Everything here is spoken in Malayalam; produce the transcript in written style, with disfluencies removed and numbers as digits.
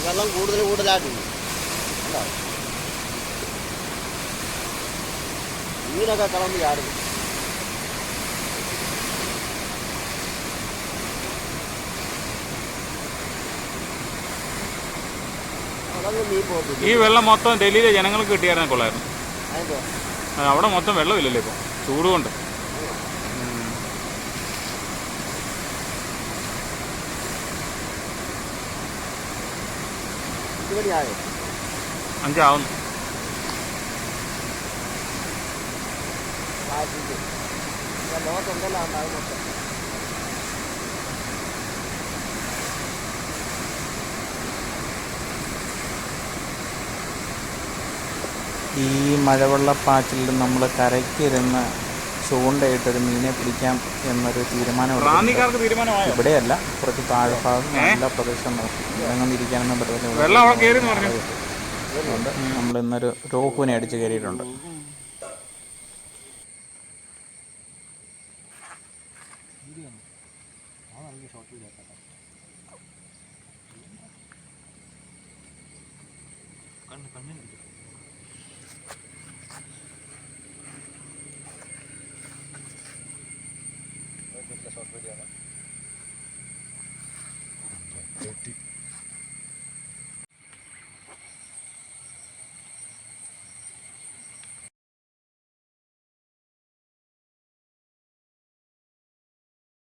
വെള്ളം കൂടുതലായിട്ടുണ്ട്. മീനൊക്കെ കിളമ്പ് ചാടുന്നു. ഈ വെള്ളം മൊത്തം ഡൽഹിയിലെ ജനങ്ങൾക്ക് കിട്ടിയായിരുന്നെ കൊള്ളായിരുന്നു. അവിടെ മൊത്തം വെള്ളമില്ലല്ലോ ഇപ്പോൾ ചൂട് കൊണ്ട്. അഞ്ചാവുന്നു. ലോകത്തുണ്ടല്ലോ ഉണ്ടാകും. ഈ മഴവെള്ളപ്പാച്ചിലിൽ നമ്മൾ കരയ്ക്കിരുന്ന് ചൂണ്ടയിട്ടൊരു മീനെ പിടിക്കാം എന്നൊരു തീരുമാനമുണ്ട്. ഇവിടെയല്ല, കുറച്ച് താഴ്ഭാഗം നല്ല പ്രദേശം നോക്കി ഇറങ്ങുന്നിരിക്കാനൊന്നും പറ്റത്തില്ല. അതുകൊണ്ട് നമ്മൾ ഇന്നൊരു രോഹുവിനെ അടിച്ച് കയറിയിട്ടുണ്ട്. ഷോർട്ട് വീഡിയോ ആണ്.